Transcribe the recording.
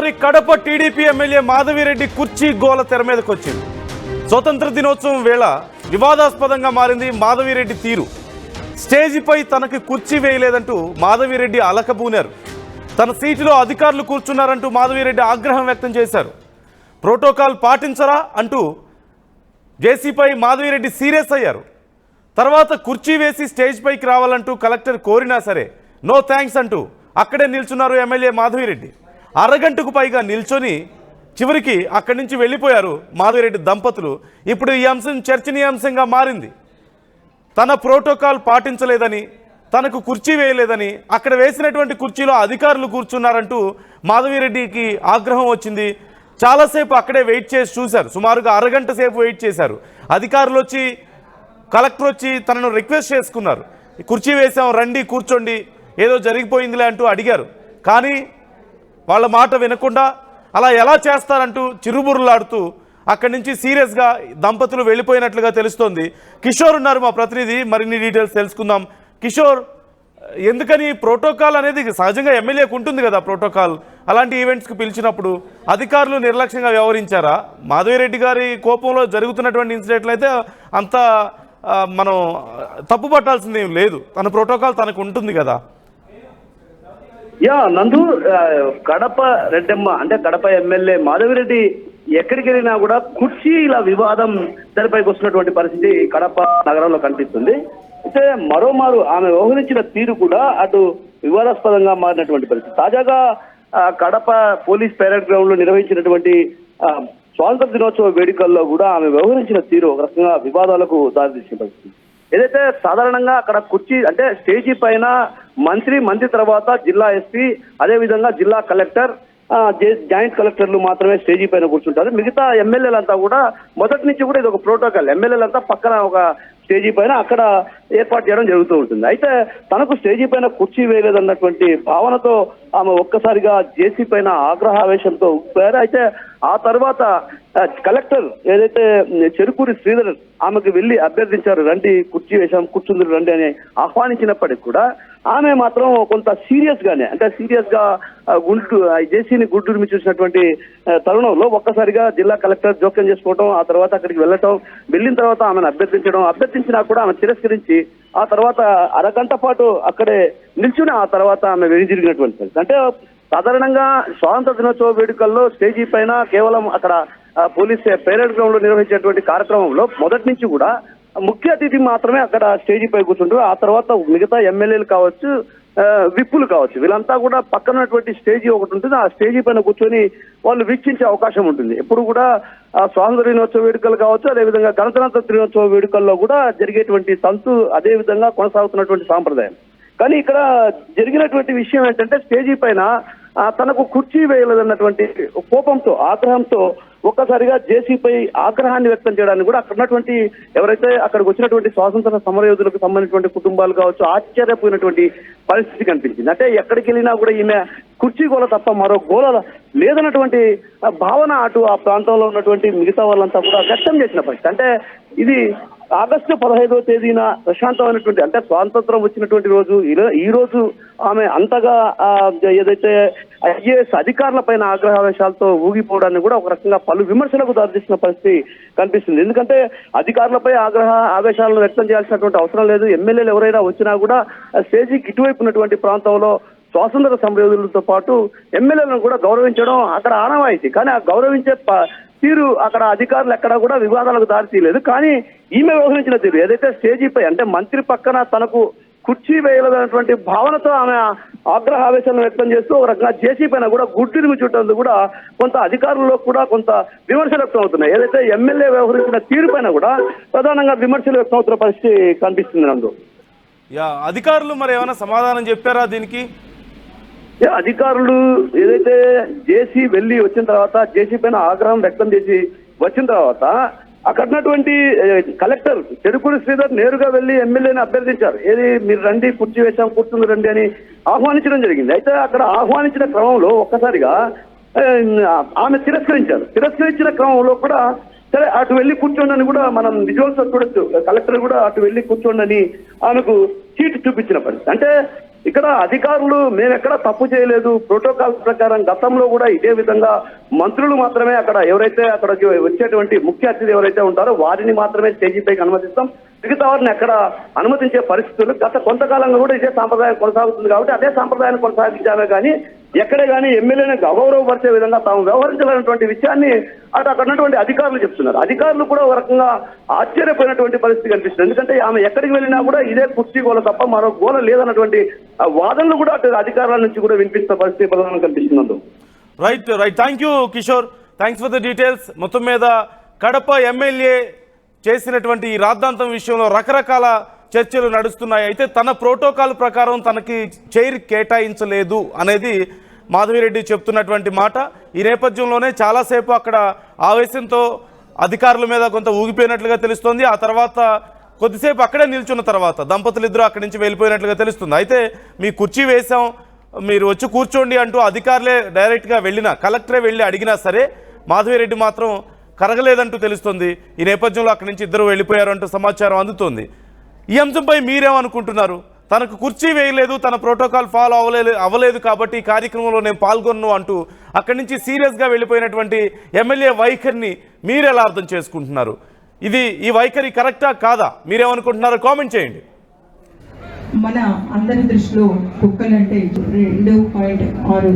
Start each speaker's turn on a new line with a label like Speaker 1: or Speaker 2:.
Speaker 1: మరోసారి Kadapa TDP MLA Madhavi Reddy కుర్చీ గోల తెర మీదకి వచ్చింది. స్వతంత్ర దినోత్సవం వేళ వివాదాస్పదంగా మారింది మాధవిరెడ్డి తీరు. స్టేజిపై తనకు కుర్చీ వేయలేదంటూ మాధవిరెడ్డి అలకబూనారు. తన సీటులో అధికారులు కూర్చున్నారంటూ మాధవిరెడ్డి ఆగ్రహం వ్యక్తం చేశారు. ప్రోటోకాల్ పాటించరా అంటూ జేసీపై మాధవిరెడ్డి సీరియస్ అయ్యారు. తర్వాత కుర్చీ వేసి స్టేజ్ పైకి రావాలంటూ కలెక్టర్ కోరినా సరే నో థ్యాంక్స్ అంటూ అక్కడే నిల్చున్నారు ఎమ్మెల్యే మాధవిరెడ్డి. అరగంటకు పైగా నిల్చొని చివరికి అక్కడి నుంచి వెళ్ళిపోయారు మాధవిరెడ్డి దంపతులు. ఇప్పుడు ఈ అంశం చర్చనీయాంశంగా మారింది. తన ప్రోటోకాల్ పాటించలేదని, తనకు కుర్చీ వేయలేదని, అక్కడ వేసినటువంటి కుర్చీలో అధికారులు కూర్చున్నారంటూ మాధవిరెడ్డికి ఆగ్రహం వచ్చింది. చాలాసేపు అక్కడే వెయిట్ చేసి చూశారు. సుమారుగా అరగంట సేపు వెయిట్ చేశారు. అధికారులు వచ్చి, కలెక్టర్ వచ్చి తనను రిక్వెస్ట్ చేసుకున్నారు. కుర్చీ వేసాం, రండి కూర్చోండి, ఏదో జరిగిపోయిందిలే అంటూ అడిగారు. కానీ వాళ్ళ మాట వినకుండా అలా ఎలా చేస్తారంటూ చిరుబుర్రులాడుతూ అక్కడి నుంచి సీరియస్గా దంపతులు వెళ్ళిపోయినట్లుగా తెలుస్తోంది. కిషోర్ ఉన్నారు మా ప్రతినిధి, మరిన్ని డీటెయిల్స్ తెలుసుకుందాం. కిషోర్, ఎందుకని ప్రోటోకాల్ అనేది సహజంగా ఎమ్మెల్యేకు ఉంటుంది కదా ప్రోటోకాల్, అలాంటి ఈవెంట్స్కి పిలిచినప్పుడు అధికారులు నిర్లక్ష్యంగా వ్యవహరించారా? మాధవిరెడ్డి గారి కోపంలో జరుగుతున్నటువంటి ఇన్సిడెంట్లు అయితే అంత మనం తప్పు పట్టాల్సింది ఏం లేదు. తన ప్రోటోకాల్ తనకు ఉంటుంది కదా.
Speaker 2: నందు, కడప రెడ్డమ్మ అంటే కడప ఎమ్మెల్యే మాధవిరెడ్డి ఎక్కడికి వెళ్ళినా కూడా కుర్చీల వివాదం తెరపైకి వస్తున్నటువంటి పరిస్థితి కడప నగరంలో కనిపిస్తుంది. అయితే మరోమారు ఆమె వ్యవహరించిన తీరు కూడా అటు వివాదాస్పదంగా మారినటువంటి పరిస్థితి. తాజాగా కడప పోలీస్ పరేడ్ గ్రౌండ్ లో నిర్వహించినటువంటి స్వాతంత్ర దినోత్సవ వేడుకల్లో కూడా ఆమె వ్యవహరించిన తీరు ఒక రకంగా వివాదాలకు దారితీసిన పరిస్థితి. ఏదైతే సాధారణంగా అక్కడ కుర్చీ అంటే స్టేజీ పైన మంత్రి తర్వాత జిల్లా ఎస్పీ, అదే విధంగా జిల్లా కలెక్టర్, జాయింట్ కలెక్టర్లు మాత్రమే స్టేజీ పైన కూర్చుంటారు. మిగతా ఎమ్మెల్యేలంతా కూడా మొదటి నుంచి కూడా ఇది ఒక ప్రోటోకాల్. ఎమ్మెల్యేలంతా పక్కన ఒక స్టేజీ పైన అక్కడ ఏర్పాటు చేయడం జరుగుతూ ఉంటుంది. అయితే తనకు స్టేజీ పైన కుర్చీ వేయలేదన్నటువంటి భావనతో ఆమె ఒక్కసారిగా జేసీ పైన ఆగ్రహావేశంతో ఉప్పారు. అయితే ఆ తర్వాత కలెక్టర్ ఏదైతే చెరుకూరి శ్రీధర్ ఆమెకు వెళ్ళి అభ్యర్థించారు, రండి కుర్చీ వేశాం, కూర్చుందరు రండి అని ఆహ్వానించినప్పటికీ కూడా ఆమె మాత్రం కొంత సీరియస్ గా జేసీని గుడ్డురిమి చూసినటువంటి తరుణంలో ఒక్కసారిగా జిల్లా కలెక్టర్ జోక్యం చేసుకోవడం, ఆ తర్వాత అక్కడికి వెళ్ళిన తర్వాత ఆమెను అభ్యర్థించినా కూడా ఆమె తిరస్కరించి ఆ తర్వాత అరగంట పాటు అక్కడే నిల్చుని ఆ తర్వాత ఆమె వెనుదిరిగినటువంటి పరిస్థితి. అంటే సాధారణంగా స్వాతంత్ర దినోత్సవ వేడుకల్లో స్టేజీ పైన కేవలం అక్కడ పోలీస్ పరేడ్ గ్రౌండ్ లో నిర్వహించేటువంటి కార్యక్రమంలో మొదటి నుంచి కూడా ముఖ్య అతిథి మాత్రమే అక్కడ స్టేజీ పై కూర్చుంటారు. ఆ తర్వాత మిగతా ఎమ్మెల్యేలు కావచ్చు, విప్పులు కావచ్చు, వీళ్ళంతా కూడా పక్కనటువంటి స్టేజీ ఒకటి ఉంటుంది. ఆ స్టేజీ పైన కూర్చొని వాళ్ళు వీక్షించే అవకాశం ఉంటుంది. ఎప్పుడు కూడా స్వాతంత్ర దినోత్సవ వేడుకలు కావచ్చు, అదేవిధంగా గణతంత్ర దినోత్సవ వేడుకల్లో కూడా జరిగేటువంటి తంతు అదే విధంగా కొనసాగుతున్నటువంటి సాంప్రదాయం. కానీ ఇక్కడ జరిగినటువంటి విషయం ఏంటంటే స్టేజీ పైన తనకు కుర్చీ వేయలేదన్నటువంటి కోపంతో, ఆగ్రహంతో ఒక్కసారిగా జేసీపై ఆగ్రహాన్ని వ్యక్తం చేయడానికి కూడా అక్కడ ఉన్నటువంటి ఎవరైతే అక్కడికి వచ్చినటువంటి స్వాతంత్ర సమరయోధులకు సంబంధించినటువంటి కుటుంబాలు కావచ్చు ఆశ్చర్యపోయినటువంటి పరిస్థితి కనిపించింది. అంటే ఎక్కడికి వెళ్ళినా కూడా ఈమె కుర్చీ గోల తప్ప మరో గోల లేదన్నటువంటి భావన అటు ఆ ప్రాంతంలో ఉన్నటువంటి మిగతా వాళ్ళంతా కూడా వ్యక్తం చేసిన పరిస్థితి. అంటే ఇది ఆగస్టు 15వ తేదీన ప్రశాంతమైనటువంటి అంటే స్వాతంత్రం వచ్చినటువంటి రోజు, ఈ రోజు ఆమె అంతగా ఏదైతే ఐఏఎస్ అధికారుల పైన ఆగ్రహావేశాలతో ఊగిపోవడాన్ని కూడా ఒక రకంగా పలు విమర్శలకు దారితీసిన పరిస్థితి కనిపిస్తుంది. ఎందుకంటే అధికారులపై ఆవేశాలను వ్యక్తం చేయాల్సినటువంటి అవసరం లేదు. ఎమ్మెల్యేలు ఎవరైనా వచ్చినా కూడా స్టేజీకి ఇటువైపు ఉన్నటువంటి ప్రాంతంలో స్వాతంత్ర సమరయోధులతో పాటు ఎమ్మెల్యేలను కూడా గౌరవించడం అక్కడ ఆనవాయితీ. కానీ ఆ గౌరవించే తీరు అక్కడ అధికారులు ఎక్కడా కూడా వివాదాలకు దారితీయలేదు. కానీ ఈమె వ్యవహరించిన తీరు ఏదైతే స్టేజీపై అంటే మంత్రి పక్కన తనకు కుర్చీ వేయలేదన్నటువంటి భావనతో ఆమె ఆగ్రహావేశాలను వ్యక్తం చేస్తూ ఒక రకంగా జేసీ పైన కూడా గుడ్డిని చుట్టేందుకు కూడా కొంత అధికారుల్లో కూడా కొంత విమర్శలు వ్యక్తం అవుతున్నాయి. ఏదైతే ఎమ్మెల్యే వ్యవహరించిన తీరు పైన కూడా ప్రధానంగా విమర్శలు వ్యక్తం అవుతున్న పరిస్థితి కనిపిస్తుంది. నందు,
Speaker 1: అధికారులు మరి ఏమైనా సమాధానం చెప్పారా దీనికి?
Speaker 2: అధికారులు ఏదైతే జేసీ వెళ్ళి వచ్చిన తర్వాత జేసీ పైన ఆగ్రహం వ్యక్తం చేసి వచ్చిన తర్వాత అక్కడ ఉన్నటువంటి కలెక్టర్ చెరుకూరి శ్రీధర్ నేరుగా వెళ్ళి ఎమ్మెల్యేని అభ్యర్థించారు. ఏది మీరు రండి కుర్చీ వేశాం కూర్చుంది రండి అని ఆహ్వానించడం జరిగింది. అయితే అక్కడ ఆహ్వానించిన క్రమంలో ఒక్కసారిగా ఆమె తిరస్కరించిన క్రమంలో కూడా సరే అటు వెళ్ళి కూర్చోండి అని కూడా మనం విజువల్స్ చూడొచ్చు. కలెక్టర్ కూడా అటు వెళ్ళి కూర్చోండి అని ఆమెకు సీటు చూపించిన పరిస్థితి. అంటే ఇక్కడ అధికారులు మేము ఎక్కడ తప్పు చేయలేదు, ప్రోటోకాల్ ప్రకారం గతంలో కూడా ఇదే విధంగా మంత్రులు మాత్రమే అక్కడ ఎవరైతే అక్కడికి వచ్చేటువంటి ముఖ్య అతిథి ఎవరైతే ఉంటారో వారిని మాత్రమే స్టేజీ పైకి అనుమతిస్తాం, మిగతా వారిని ఎక్కడ అనుమతించే పరిస్థితులు గత కొంతకాలంగా కూడా ఇదే సాంప్రదాయం కొనసాగుతుంది కాబట్టి అదే సాంప్రదాయాన్ని కొనసాగించామే కానీ ఎక్కడే కానీ ఎమ్మెల్యేని అగౌరవపరిచే విధంగా తాము వ్యవహరించాలనేటువంటి విషయాన్ని అక్కడ ఉన్నటువంటి అధికారులు చెప్తున్నారు. అధికారులు కూడా ఒక రకంగా ఆశ్చర్యపోయినటువంటి పరిస్థితి కనిపిస్తుంది. ఎందుకంటే ఆమె ఎక్కడికి వెళ్ళినా కూడా ఇదే కుర్చీ గోల తప్ప మరో గోల లేదన్నటువంటి వాదనలు కూడా అటు అధికారుల నుంచి కూడా వినిపిస్తున్న పరిస్థితి ప్రధానంగా కనిపిస్తున్నందు.
Speaker 1: Right thank you Kishore, thanks for the details. మొత్తం మీద కడప ఎమ్మెల్యే చేసినటువంటి ఈ రాద్ధాంతం విషయంలో రకరకాల చర్చలు నడుస్తున్నాయి. అయితే తన ప్రోటోకాల్ ప్రకారం తనకి చైర్ కేటాయించలేదు అనేది మాధవిరెడ్డి చెప్తున్నటువంటి మాట. ఈ నేపథ్యంలోనే చాలాసేపు అక్కడ ఆవేశంతో అధికారుల మీద కొంత ఊగిపోయినట్లుగా తెలుస్తోంది. ఆ తర్వాత కొద్దిసేపు అక్కడే నిల్చున్న తర్వాత దంపతులు ఇద్దరు అక్కడి నుంచి వెళ్ళిపోయినట్లుగా తెలుస్తుంది. అయితే మీ కుర్చీ వేశాం, మీరు వచ్చి కూర్చోండి అంటూ అధికారులే డైరెక్ట్గా వెళ్ళినా, కలెక్టరే వెళ్ళి అడిగినా సరే మాధవిరెడ్డి మాత్రం కరగలేదంటూ తెలుస్తుంది. ఈ నేపథ్యంలో అక్కడి నుంచి ఇద్దరు వెళ్ళిపోయారు అంటూ సమాచారం అందుతోంది. ఈ అంశంపై మీరేమనుకుంటున్నారు? తనకు కుర్చీ వేయలేదు, తన ప్రోటోకాల్ ఫాలో అవ్వలేదు కాబట్టి ఈ కార్యక్రమంలో నేను పాల్గొన్ను అంటూ అక్కడి నుంచి సీరియస్గా వెళ్ళిపోయినటువంటి ఎమ్మెల్యే వైఖరిని మీరెలా అర్థం చేసుకుంటున్నారు? ఈ వైఖరి కరెక్టా కాదా? మీరేమనుకుంటున్నారో కామెంట్ చేయండి.
Speaker 3: మన అందరి దృష్టిలో కుక్కలంటే 2.6